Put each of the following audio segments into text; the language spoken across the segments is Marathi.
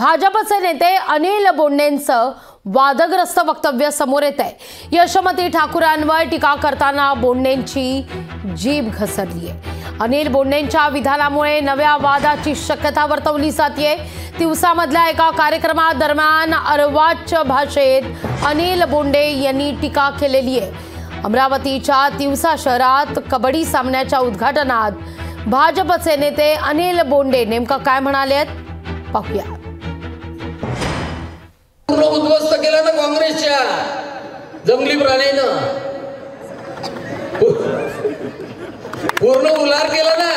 भाजपचे नेते अनिल बोंडेंचं वादग्रस्त वक्तव्य समोर येत आहे। यशोमती ठाकूरांवर टीका करताना बोंडेंची जीभ घसरली आहे। अनिल बोंडेंच्या विधानामुळे नव्या वादाची शक्यता वर्तवली जाते। तिवसामधल्या एका कार्यक्रमादरम्यान अर्वाच्य भाषेत अनिल बोंडे यांनी टीका केलेली आहे। अमरावतीच्या तिवसा शहरात कबड्डी सामन्याच्या उद्घाटनात भाजपचे नेते अनिल बोंडे नेमका काय म्हणाले पाहूया। उद्ध्वस्त केलं ना काँग्रेसच्या जंगली प्राण्यानं, पूर्ण उलार केला ना।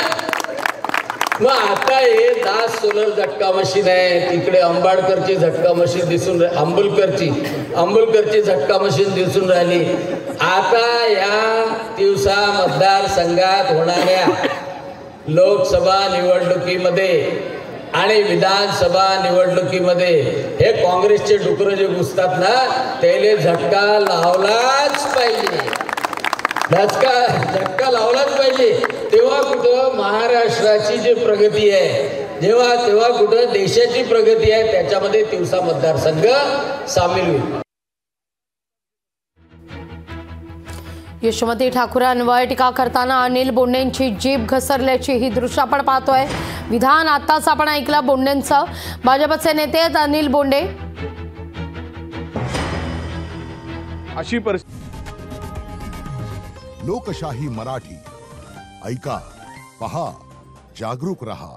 मग आता हे 10 सोलर झटका मशीन आहे, तिकडे अंबाडकरची झटका मशीन दिसून अंबुलकरची झटका मशीन दिसून राहिली। आता या तिवसा मतदारसंघात होणाऱ्या लोकसभा निवडणुकीमध्ये आणि विधानसभा निवडणुकीमध्ये हे काँग्रेसचे डुकर जे घुसतात ना, त्याला झटका लावलाच पाहिजे। झटका लावलाच पाहिजे। तेव्हा कुठं महाराष्ट्राची जी प्रगती आहे, तेव्हा कुठं देशाची प्रगती आहे, त्याच्यामध्ये तिवसा मतदारसंघ सामील होईल। यशोमती ठाकूरांवर टीका करताना अनिल बोंडेंची जीभ घसरल्याची ही दृश्य आपण पाहतोय। विधान आताच आपण ऐकलं बोंडेंचं। भाजपचे नेते अनिल बोंडे अशी परिस्थिती। लोकशाही मराठी ऐका, पहा, जागरूक रहा।